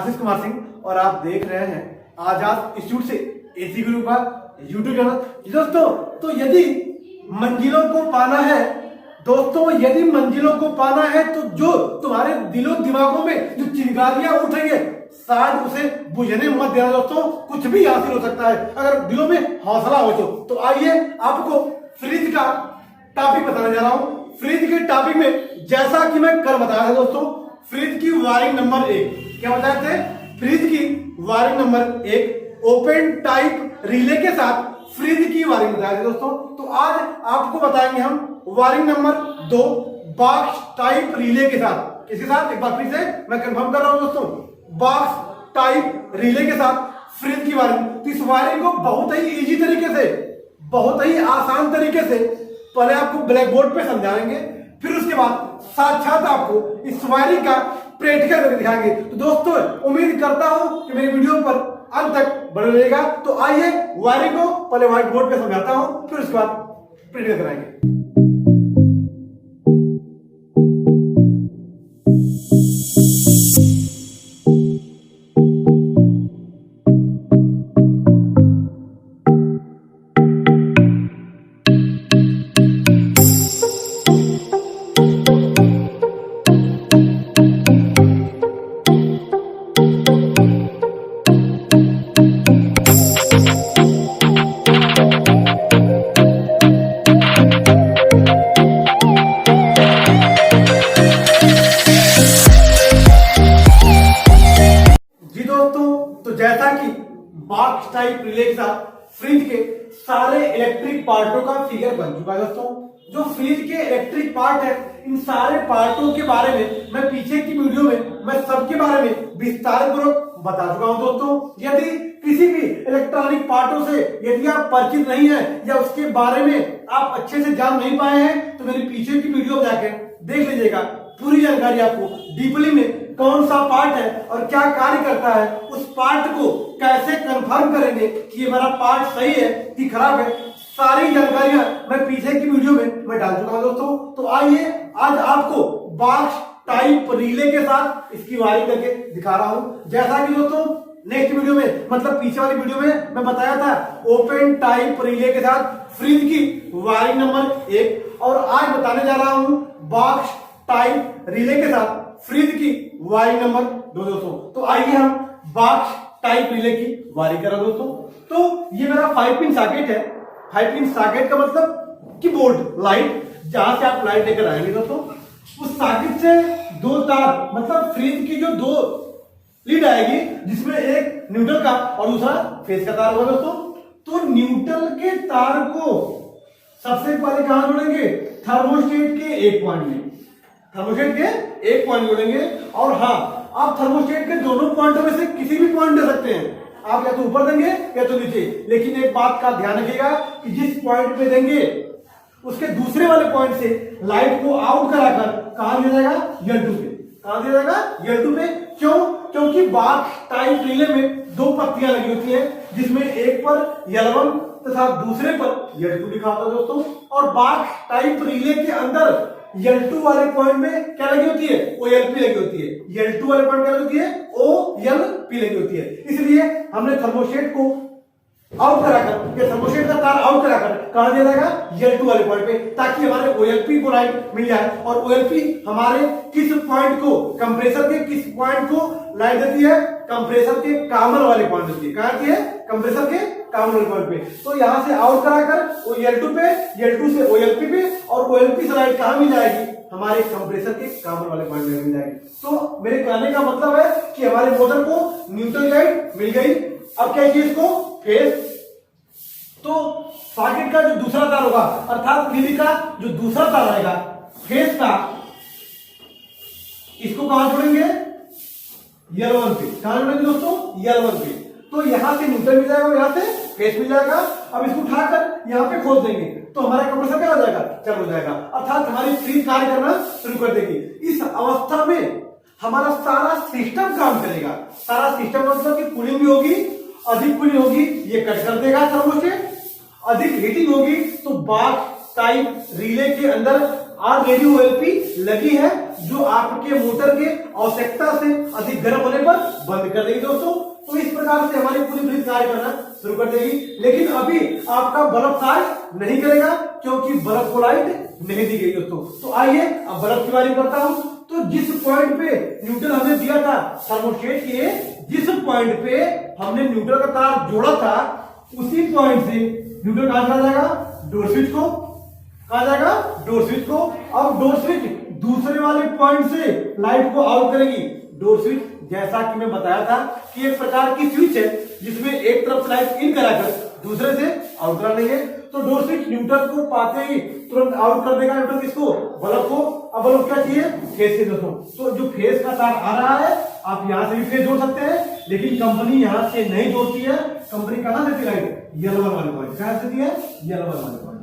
आशीष कुमार सिंह और आप देख रहे हैं आजाद इंस्टीट्यूट से एसी गुरु का यूट्यूब चैनल। दोस्तों तो यदि मंजिलों को पाना है, दोस्तों यदि मंजिलों को पाना है तो जो तुम्हारे दिलों दिमागों में जो चिंगारियां उठ रही है शायद उसे बुझने मत देना। दोस्तों कुछ भी हासिल हो सकता है अगर दिलों में हौसला हो तो आइए आपको फ्रिज का टॉपिक बताने जा रहा हूं। फ्रिज के टॉपिक में जैसा कि मैं कल बताया था दोस्तों, फ्रिज की वायरिंग नंबर 1 क्या बताए थे? फ्रिज की wiring number 1 open type relay के साथ फ्रिज की वायरिंग बताया था दोस्तों। तो आज आपको बताएंगे हम wiring number 2 box type relay के साथ। इसके साथ एक बार फिर से मैं कंफर्म कर रहा हूं दोस्तों, बॉक्स टाइप रिले के साथ फ्रिज की वायरिंग। तो इस वायरिंग को बहुत ही इजी तरीके से, बहुत ही आसान तरीके से पहले आपको ब्लैक बोर्ड पे समझाएंगे, फिर उसके बाद साक्षात आपको इस वायरिंग का प्रैक्टिकल करके दिखाएंगे। तो दोस्तों उम्मीद करता हूं कि मेरी वीडियो पर अंत तक बने रहिएगा। तो आइए वायरिंग को पहले व्हाइट बोर्ड पे समझाता हूं, फिर उसके बाद प्रैक्टिकल कराएंगे। तो जैसा कि बॉक्स टाइप रिले के साथ फ्रिज के सारे इलेक्ट्रिक पार्टों का फिगर बन चुका है दोस्तों। जो फ्रिज के इलेक्ट्रिक पार्ट है इन सारे पार्टों के बारे में मैं पीछे की वीडियो में मैं सबके बारे में विस्तार पूर्वक बता चुका हूं दोस्तों। यदि किसी भी इलेक्ट्रॉनिक पार्टों से यदि आप परिचित नहीं है या उसके बारे में आप अच्छे से जान नहीं पाए हैं तो मेरी पीछे की वीडियो जाकर देख लीजिएगा। पूरी जानकारी आपको डीपली में कौन सा पार्ट है और क्या कार्य करता है, उस पार्ट को कैसे कंफर्म करेंगे कि ये मेरा पार्ट सही है कि खराब है, सारी जानकारियां मैं पीछे की वीडियो में मैं डाल चुका हूं दोस्तों। तो आइए आज आपको बॉक्स टाइप रिले के साथ इसकी वायरिंग करके दिखा रहा हूं। जैसा कि दोस्तों नेक्स्ट वीडियो में मतलब पीछे वाली वीडियो में मैं बताया था ओपन टाइप रिले के साथ फ्रिज की वायरिंग नंबर 1, और आज बताने जा रहा हूं बॉक्स टाइप रिले के साथ फ्रिज की वायरिंग नंबर 2 दोस्तों। तो आइए हम बॉक्स टाइप रिले की वायरिंग करें दोस्तों। तो ये मेरा 5 पिन सॉकेट है। 5 पिन सॉकेट का मतलब कीबोर्ड लाइट, जहां से आप लाइट लेकर आएंगे दोस्तों, उस सॉकेट से 2 तार मतलब फ्रिज की जो 2 लीड आएगी जिसमें एक न्यूट्रल का और दूसरा फेज का तार होगा दोस्तों। तो न्यूट्रल के तार को सबसे पहले कहां जोड़ेंगे? थर्मोस्टेट के एक पॉइंट में, थर्मोस्टेट के एक पॉइंट जोड़ेंगे। और हाँ, आप थर्मोस्टेट के दोनों पॉइंटों में से किसी भी पॉइंट दे सकते हैं, आप या तो ऊपर देंगे या तो नीचे। लेकिन एक बात का ध्यान रखिएगा कि जिस पॉइंट पे देंगे उसके दूसरे वाले पॉइंट से लाइट को आउट कराकर कहां दिया जाएगा? L2 पे। कहां दिया जाएगा? L2 पे। क्यों? क्योंकि बॉक्स टाइप रिले में 2 पत्तियां लगी होती है जिसमें एक पर L1 तथा दूसरे पर L2 लिखा होता है दोस्तों। और बॉक्स टाइप रिले के अंदर L2 वाले पॉइंट में क्या लगी होती है? OLP लगी होती है। L2 वाले पॉइंट क्या लगी होती है? OLP लगी होती है। इसलिए हमने थर्मोस्टेट को आउट कराकर या थर्मोस्टेट का तार आउट कराकर कहां दिया जाएगा? L2 वाले पॉइंट पे, ताकि हमारे OLP को लाइट मिल जाए। और OLP हमारे किस पॉइंट को, कंप्रेसर के किस पॉइंट को लाइट देती है? कंप्रेसर के कॉमन वाले पॉइंट देती है। कहां देती है? कंप्रेसर के कॉमन वाले पॉइंट पे। तो यहां से आउट कराकर वो L2 पे, L2 से OLP पे, और OLP से लाइट कहां मिल जाएगी? हमारे कंप्रेसर के कॉमन वाले पॉइंट में मिल जाएगी। तो मेरे कहने का मतलब है कि हमारे मोटर को न्यूट्रल लाइट मिल गई। अब क्या चाहिए इसको? फेज। तो सॉकेट का जो दूसरा तार होगा अर्थात बिजली का जो दूसरा तार रहेगा फेज का, इसको कहां जोड़ेंगे? L1 पे। कहां जोड़ेंगे दोस्तों? L1 पे। तो यहां से न्यूट्रल मिल जाएगा, यहां से फेज मिल जाएगा। अब इसको उठाकर यहां पे खोद देंगे तो हमारा कंप्रेसर क्या हो जाएगा? चालू हो जाएगा, अर्थात हमारी फ्रिज कार्य करना शुरू कर देगी। इस अवस्था में हमारा सारा सिस्टम काम करेगा। सारा सिस्टम मतलब कि कूलिंग भी होगी, अधिक कूलिंग होगी ये कट कर देगा थर्मोस्टेट, अधिक हीटिंग होगी तो बॉक्स टाइप रिले के अंदर ऑलरेडी OLP लगी है जो आपके मोटर के आवश्यकता से अधिक गर्म होने पर बंद कर देगी दोस्तों। तो इस प्रकार से हमारी पूरी फ्रिज कार्य करना शुरू कर देगी। लेकिन अभी आपका बल्ब कार्य नहीं करेगा क्योंकि बल्ब को लाइट नहीं दी गई दोस्तों। तो आइए अब बल्ब की बारी करता हूं। तो जिस पॉइंट पे न्यूट्रल हमने दिया था थर्मोस्टेट के, जिस पॉइंट पे हमने न्यूट्रल का तार जोड़ा था, उसी पॉइंट से न्यूट्रल कहां चला जाएगा? डोर स्विच को। कहा जाएगा? डोर स्विच को। अब डोर स्विच दूसरे वाले पॉइंट से लाइट को आउट करेगी। डोर स्विच जैसा कि मैं बताया था कि एक प्रकार की स्विच है जिसमें एक तरफ से लाइट इन कराकर दूसरे से आउट करा लेंगे। तो डोर स्विच न्यूट्रल को पाते ही तुरंत आउट कर देगा न्यूट्रल किसको? बल्ब को। अब बल्ब क्या चाहिए? फेज से दोस्तों। तो जो फेज का तार आ रहा है आप यहां से भी फेज जोड़ सकते हैं, लेकिन कंपनी यहां से नहीं जोड़ती है। कंपनी कहां देती है लाइट? येलो वाले पॉइंट। कहां से दी है? येलो वाले पॉइंट।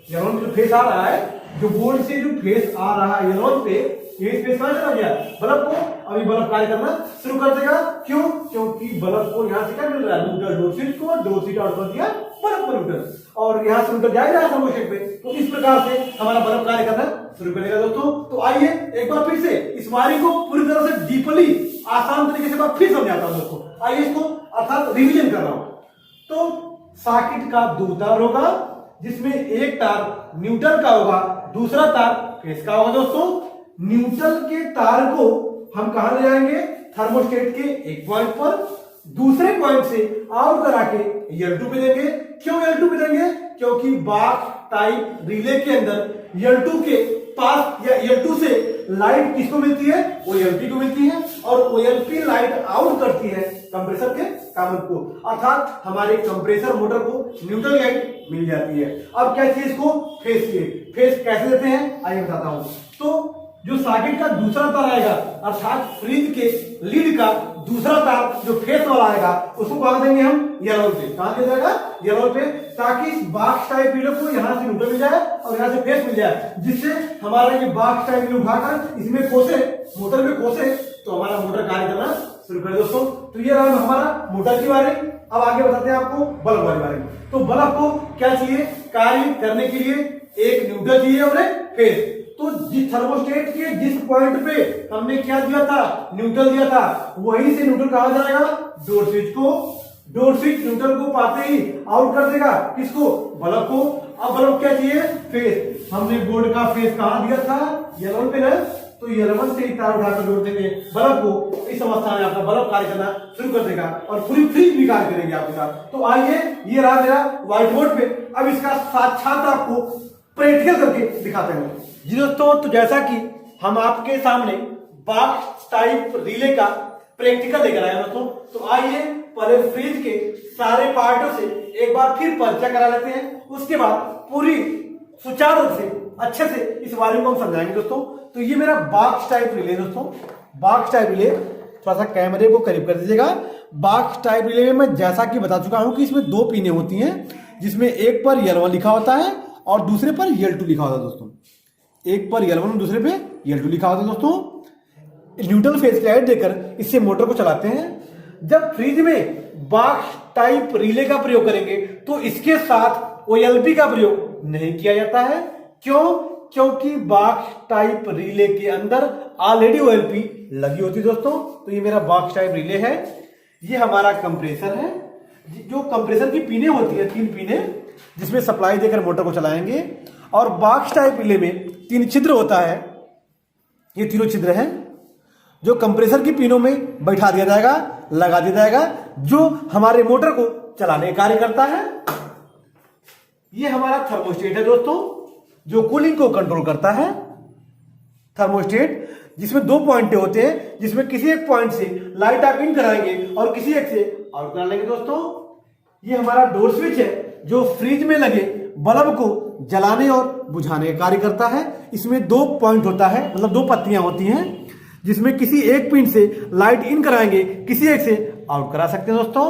येलो में जो फेस आ रहा है, जो बोर्ड से जो फेस आ रहा है येलो पे, ये फेस कहां चला गया? बल्ब को। अभी बल्ब कार्य करना शुरू कर देगा। क्यों? क्योंकि बल्ब को यहां से क्या मिल रहा है? न्यूट्रल। डोर स्विच को डोर स्विच आउट कर दिया बल्ब को न्यूट्रल, और यहां से न्यूट्रल जाएगा थर्मोस्टेट पे। तो इस प्रकार से हमारा बल्ब कार्य करना शुरू करेगा दोस्तों। तो आइए एक बार फिर से इस वायरिंग को पूरी तरह से डीपली आसान तरीके से फिर समझाता हूं दोस्तों। आइए इसको अर्थात रिविजन कर रहा हूं। तो सर्किट का दो तार होगा जिसमें एक तार न्यूट्रल का होगा, दूसरा तार फेज का होगा दोस्तों। न्यूट्रल के तार को हम कहां ले जाएंगे? थर्मोस्टेट के एक पॉइंट पर, दूसरे पॉइंट से आउट करा के L2 पे देंगे। क्यों L2 पे देंगे? क्योंकि बॉक्स टाइप रिले के अंदर L2 के पास या L2 से लाइट किसको मिलती है? OLP को मिलती है, और OLP लाइट आउट करती है कंप्रेसर के कॉमन को, अर्थात हमारे कंप्रेसर मोटर को न्यूट्रल लाइट मिल जाती है। अब क्या चाहिए इसको? फेज चाहिए। फेज कैसे देते हैं आइए बताता हूं। तो जो सर्किट का दूसरा तार आएगा, अर्थात फ्रिज के लीड का दूसरा तार जो फेस वाला आएगा, उसको कहां देंगे हम? येलो पे। कहां दे जाएगा? येलो पे, ताकि इस बॉक्स टाइप रीडर को यहां से न्यूट्रल मिल जाए और यहां से फेस मिल जाए, जिससे हमारा ये बॉक्स टाइप रीडर उठाकर इसमें कोसे, मोटर में कोसे, तो हमारा मोटर कार्य करना शुरू करे दोस्तों। तो ये रहा हमारा मोटर की वायरिंग। अब आगे बताते हैं आपको बल्ब वाली वायरिंग। तो बल्ब को क्या चाहिए कार्य करने के लिए? एक न्यूट्रल चाहिए और एक फेज। तो जिस थर्मोस्टेट के जिस पॉइंट पे हमने क्या दिया था? न्यूट्रल दिया था, वहीं से न्यूट्रल कहां जाएगा? डोर स्विच को। डोर स्विच न्यूट्रल को पाते ही आउट कर देगा किसको? बल्ब को। अब बल्ब क्या चाहिए? फेज। हमने बोर्ड का फेज कहां दिया था? येलो पे ना, तो येलो से ही तार उठाकर जोड़ देंगे बल्ब को। इस अवस्था में आपका बल्ब कार्य करना शुरू कर देगा और पूरी फ्रिज भी कार्य करेगी आपके साथ। तो आइए ये रहा मेरा व्हाइट बोर्ड पे। अब इसका साक्षात आपको प्रैक्टिकल करके दिखाते हैं जी दोस्तों। तो जैसा कि हम आपके सामने बॉक्स टाइप रिले का प्रैक्टिकल लेकर आए दोस्तों, तो आइए पहले फ्रिज के सारे पार्टों से एक बार फिर परिचय करा लेते हैं। उसके बाद पूरी सुचारू रूप से अच्छे से इस वायरिंग को हम समझाएंगे दोस्तों। तो ये मेरा बॉक्स टाइप रिले दोस्तों। बॉक्स टाइप रिले, थोड़ा सा कैमरे को करीब कर दीजिएगा। बॉक्स टाइप रिले में मैं जैसा कि बता चुका हूं कि इसमें दो पिने होती हैं, जिसमें एक पर L1 लिखा होता है और दूसरे पर L2 लिखा होता है दोस्तों। एक पर L1 और दूसरे पे L2 लिखा होता है दोस्तों। न्यूट्रल फेज लाइट देकर इससे मोटर को चलाते हैं। जब फ्रिज में बॉक्स टाइप रिले का प्रयोग करेंगे तो इसके साथ OLP का प्रयोग नहीं किया जाता है। क्यों? क्योंकि बॉक्स टाइप रिले के अंदर ऑलरेडी OLP लगी होती है दोस्तों। तो ये मेरा बॉक्स टाइप रिले है। ये हमारा कंप्रेसर है। जो कंप्रेसर की पिने होती है, 3 पिने, जिसमें सप्लाई देकर मोटर को चलाएंगे। और बॉक्स टाइप रिले में 3 छिद्र होता है। ये तीनों छिद्र हैं जो कंप्रेसर की पिनों में बैठा दिया जाएगा, लगा दिया जाएगा, जो हमारे मोटर को चलाने का कार्य करता है। ये हमारा थर्मोस्टेट है दोस्तों, जो कूलिंग को कंट्रोल करता है। थर्मोस्टेट जिसमें 2 पॉइंट होते हैं, जिसमें किसी एक पॉइंट से लाइट आप इन कराएंगे और किसी एक से आउट करा लेंगे दोस्तों। ये हमारा डोर स्विच है जो फ्रिज में लगे बल्ब को जलाने और बुझाने का कार्य करता है। इसमें 2 पॉइंट होता है, मतलब 2 पत्तियां होती हैं, जिसमें किसी एक पिन से लाइट इन कराएंगे, किसी एक से आउट करा सकते हैं दोस्तों।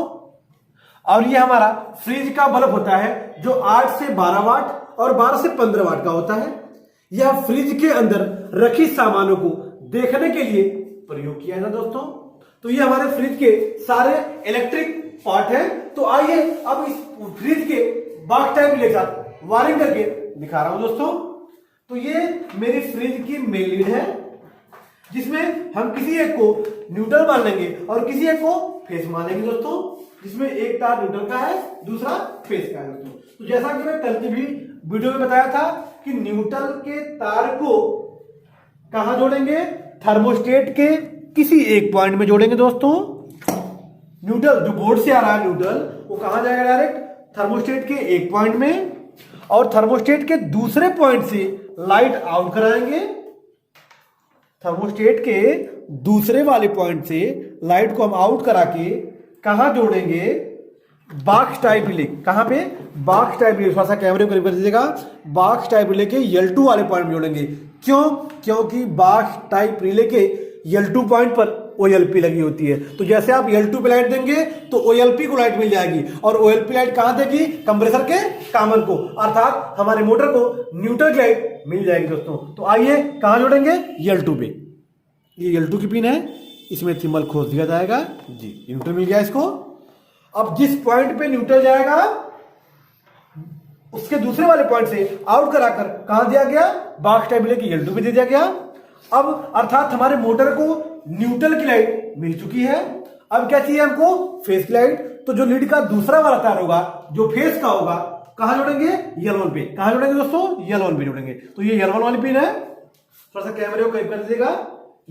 और ये हमारा फ्रिज का बल्ब होता है जो 8 से 12 वाट और 12 से 15 वाट का होता है। यह फ्रिज के अंदर रखी सामानों को देखने के लिए प्रयोग किया है दोस्तों। तो ये हमारे फ्रिज के सारे इलेक्ट्रिक पार्ट है। तो आइए अब इस फ्रिज के बॉक्स टाइप रिले का वायरिंग करके दिखा रहा हूं दोस्तों। तो ये मेरी फ्रिज की मेन लीड है। जिसमें हम किसी एक को न्यूट्रल मान लेंगे और किसी एक को फेस मान लेंगे दोस्तों, जिसमें एक तार न्यूट्रल का है, दूसरा फेस का है दोस्तों। तो जैसा कि मैं कल की भी वीडियो में बताया था कि न्यूट्रल के तार को कहां जोड़ेंगे, थर्मोस्टेट के किसी एक पॉइंट में जोड़ेंगे दोस्तों। न्यूट्रल जो बोर्ड से आ रहा है न्यूट्रल, वो कहां जाएगा, डायरेक्ट थर्मोस्टेट के एक पॉइंट में, और थर्मोस्टेट के दूसरे पॉइंट से लाइट आउट कराएंगे। थर्मोस्टेट के दूसरे वाले पॉइंट से लाइट को हम आउट करा के कहां जोड़ेंगे, बॉक्स टाइप रिले। कहां पे, बॉक्स टाइप रिले, थोड़ा सा कैमरे को करीब कर दीजिएगा। बॉक्स टाइप रिले के L2 वाले पॉइंट में जोड़ेंगे। क्यों, क्योंकि बॉक्स टाइप रिले के L2 पॉइंट पर OLP लगी होती है। तो जैसे आप L2 पे लाइट देंगे तो OLP को लाइट मिल जाएगी, और OLP लाइट कहां देगी, कंप्रेसर के कॉमन को, अर्थात हमारे मोटर को न्यूट्रल लाइट मिल जाएगी दोस्तों। तो आइए कहां जोड़ेंगे, L2 पे। ये L2 की पिन है, इसमें थिम्बल खोस दिया जाएगा जी, न्यूट्रल मिल गया इसको। अब जिस पॉइंट पे न्यूट्रल जाएगा उसके दूसरे वाले पॉइंट से आउट कराकर कहां दिया गया, बॉक्स टाइप रिले की L2 पे दे दिया गया। अब अर्थात हमारे मोटर को न्यूट्रल की लाइट मिल चुकी है। अब क्या चाहिए हमको, फेस की लाइट। तो जो लीड का दूसरा वाला तार होगा, जो फेस का होगा, कहां जोड़ेंगे, L1 पे। कहां जोड़ेंगे दोस्तों, L1 पे जोड़ेंगे। तो ये L1 वाली पिन है, थोड़ा सा कैमरे को करीब कर दीजिएगा,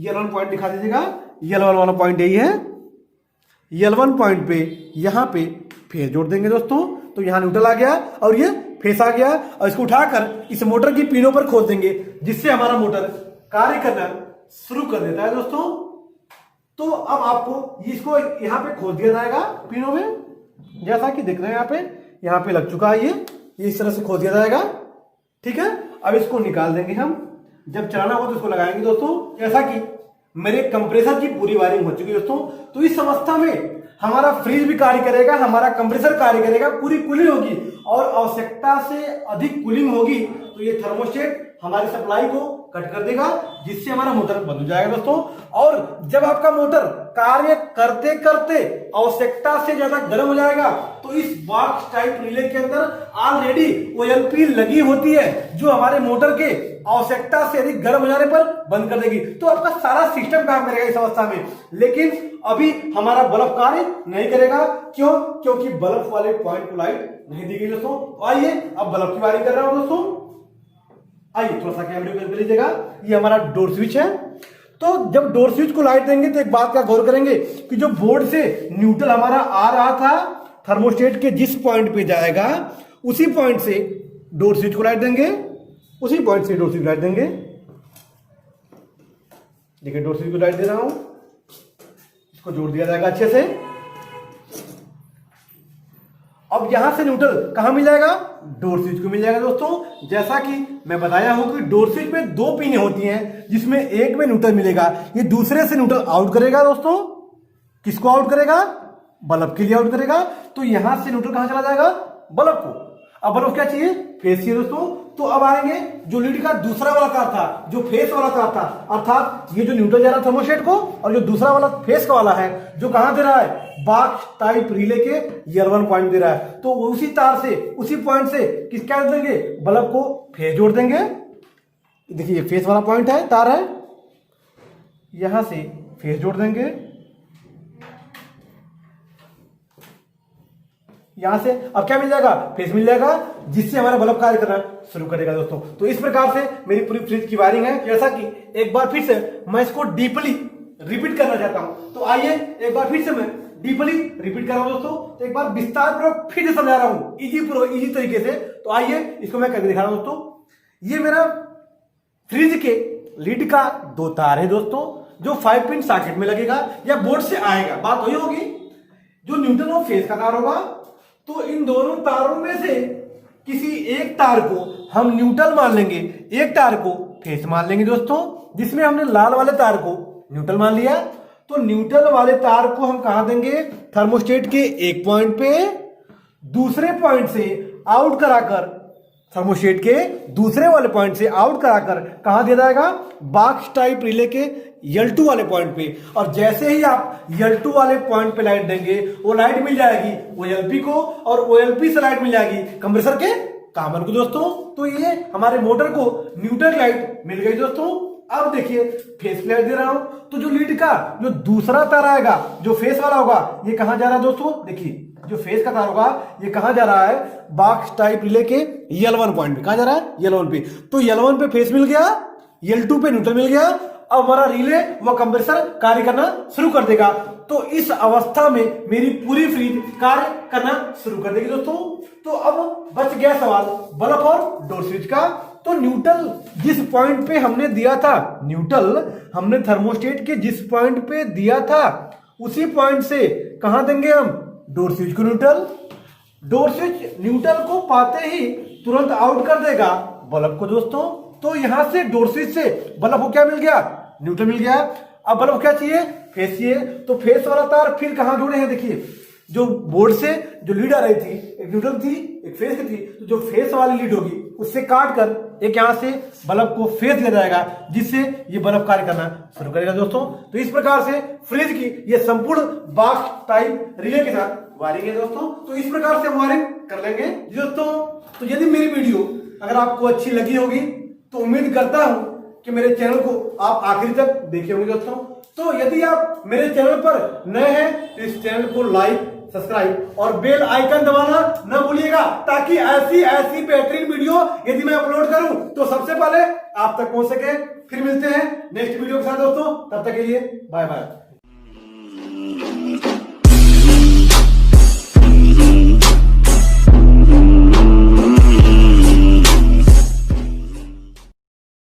L1 पॉइंट दिखा दीजिएगा। L1 वाला पॉइंट यही है। L1 पॉइंट पे यहां पे फेस जोड़ देंगे दोस्तों। तो यहां न्यूट्रल आ गया और ये फेस आ गया, और इसको उठाकर इस मोटर की पिनों पर खोद देंगे, जिससे हमारा मोटर कार्य करना शुरू कर देता है दोस्तों। तो अब आपको इसको यहां पे खोद दिया जाएगा पिनों में, जैसा कि दिख रहे हैं यहां पे लग चुका है ये इस तरह से खोद दिया जाएगा। ठीक है, अब इसको निकाल देंगे हम, जब चलाना हो तो इसको लगाएंगे दोस्तों। जैसा कि मेरे कंप्रेसर की पूरी वायरिंग हो चुकी है दोस्तों, तो इस अवस्था में हमारा फ्रिज भी कार्य करेगा, हमारा कंप्रेसर कार्य करेगा, पूरी कूलिंग होगी, और आवश्यकता से अधिक कूलिंग होगी तो ये थर्मोस्टेट हमारी सप्लाई को कट कर देगा, जिससे हमारा मोटर बंद हो जाएगा दोस्तों। और जब आपका मोटर कार्य करते करते आवश्यकता से ज्यादा गर्म हो जाएगा, तो इस बॉक्स टाइप रिले के अंदर ऑलरेडी OLP लगी होती है, जो हमारे मोटर के आवश्यकता से अधिक गर्म हो जाने पर बंद कर देगी। तो आपका सारा सिस्टम काम करेगा इस अवस्था में। लेकिन अभी हमारा बल्ब कार्य नहीं करेगा। क्यों, क्योंकि बल्ब वाले पॉइंट को लाइट नहीं दी गई दोस्तों। तो आइए अब बल्ब की वायरिंग कर रहा हूं दोस्तों। आइए थोड़ा सा कैमरे को लीजिएगा, ये हमारा डोर स्विच है। तो जब डोर स्विच को लाइट देंगे तो एक बात का गौर करेंगे कि जो बोर्ड से न्यूट्रल हमारा आ रहा था, थर्मोस्टेट के जिस पॉइंट पे जाएगा उसी पॉइंट से डोर स्विच को लाइट देंगे, उसी पॉइंट से डोर स्विच लाइट देंगे। देखिए डोर स्विच को लाइट दे रहा हूं, इसको जोड़ दिया जाएगा अच्छे से। अब यहां से न्यूट्रल कहां मिल जाएगा, डोर स्विच को मिल जाएगा दोस्तों। जैसा कि मैं बताया हूं कि डोर स्विच में दो पिनें होती हैं, जिसमें एक में न्यूट्रल मिलेगा, ये दूसरे से न्यूट्रल आउट करेगा दोस्तों। किसको आउट करेगा, बल्ब के लिए आउट करेगा। तो यहां से न्यूट्रल कहां चला जाएगा, बल्ब को। अब बल्ब क्या चाहिए, फेस चाहिए दोस्तों। तो अब आएंगे जो लीड का दूसरा वाला तार था, जो फेस वाला तार था, अर्थात ये जो न्यूट्रल जा रहा है थर्मोस्टेट को, और जो दूसरा वाला फेस का वाला है जो कहां दे रहा है, बॉक्स टाइप रिले के L1 पॉइंट दे रहा है। तो उसी तार से, उसी पॉइंट से किस क्या देंगे, बल्ब को फेस जोड़ देंगे। देखिए ये फेस वाला पॉइंट है, तार है, यहां से फेस जोड़ देंगे। यहां से अब क्या मिल जाएगा, फेस मिल जाएगा, जिससे हमारा बल्ब कार्य करना शुरू करेगा दोस्तों। तो इस प्रकार से मेरी पूरी फ्रिज की वायरिंग है। जैसा कि एक बार फिर से मैं इसको डीपली रिपीट करना चाहता हूं, तो आइए एक बार फिर से मैं डीपली रिपीट कर रहा हूं दोस्तों। तो एक बार विस्तार पूर्वक फिर से समझा रहा हूं, इजी तरीके से। तो आइए इसको मैं करके दिखा रहा हूं दोस्तों। ये मेरा फ्रिज के लीड का दो तार है दोस्तों, जो 5 पिन सॉकेट में लगेगा या बोर्ड से आएगा। बात वही होगी, जो न्यूट्रल और फेस का तार होगा। तो इन दोनों तारों में से किसी एक तार को हम न्यूट्रल मान लेंगे, एक तार को फेस मान लेंगे दोस्तों। जिसमें हमने लाल वाले तार को न्यूट्रल मान लिया, तो न्यूट्रल वाले तार को हम कहां देंगे, थर्मोस्टेट के एक पॉइंट पे, दूसरे पॉइंट से आउट कराकर, थर्मोस्टेट के दूसरे वाले पॉइंट से आउट कराकर कहां दिया जाएगा, बॉक्स टाइप रिले के L2 वाले पॉइंट पे। और जैसे ही आप L2 वाले पॉइंट पे लाइट देंगे, वो लाइट मिल जाएगी OLP को, और OLP से लाइट मिल जाएगी कंप्रेसर के कॉमन को दोस्तों। तो ये हमारे मोटर को न्यूट्रल लाइट मिल गई दोस्तों। अब देखिए फेस प्लेट दे रहा हूं, तो जो लीड का जो दूसरा तार आएगा, जो फेस वाला होगा, ये कहां जा रहा है दोस्तों? देखिए जो फेस का तार होगा ये कहां जा रहा है? बॉक्स टाइप रिले के L1 पॉइंट पे। कहां जा रहा है? L1 पे। तो L1 पे फेस मिल गया, L2 पे न्यूट्रल मिल गया। अब हमारा रिले व कंप्रेसर कार्य करना शुरू कर देगा। तो इस अवस्था में मेरी पूरी फ्रीज कार्य करना शुरू कर देगी दोस्तों। तो अब बच गया सवाल बल्ब और डोर स्विच का। तो न्यूट्रल जिस पॉइंट पे हमने दिया था, न्यूट्रल हमने थर्मोस्टेट के जिस पॉइंट पे दिया था उसी पॉइंट से कहां देंगे हम? डोर स्विच को न्यूट्रल। डोर स्विच न्यूट्रल को पाते ही तुरंत आउट कर देगा बल्ब को दोस्तों। तो यहां से डोर स्विच से बल्ब को क्या मिल गया? न्यूट्रल मिल गया। अब बल्ब क्या चाहिए? फेस चाहिए। तो फेस वाला तार फिर कहां जुड़े हैं? देखिए जो बोर्ड से जो लीड आ रही थी, एक न्यूट्रल थी एक फेस की थी, तो जो फेस वाली लीड होगी उससे काट कर एक यहां से बल्ब को फेस दिया जाएगा, जिससे ये बल्ब कार्य करना शुरू करेगा दोस्तों। तो इस प्रकार से फ्रिज की ये संपूर्ण बॉक्स टाइप रिले के साथ वायरिंग है दोस्तों। तो इस प्रकार से हम वायरिंग कर लेंगे दोस्तों। तो यदि मेरी वीडियो अगर आपको अच्छी लगी होगी तो उम्मीद करता हूं कि मेरे चैनल को आप आखिरी तक देखे होंगे दोस्तों। तो यदि आप मेरे चैनल पर नए हैं तो इस चैनल को लाइक, सब्सक्राइब और बेल आइकन दबाना न भूलिएगा, ताकि ऐसी बेहतरीन वीडियो यदि मैं अपलोड करूं तो सबसे पहले आप तक पहुंच सके। फिर मिलते हैं नेक्स्ट वीडियो के साथ दोस्तों, तब तक के लिए बाय बाय।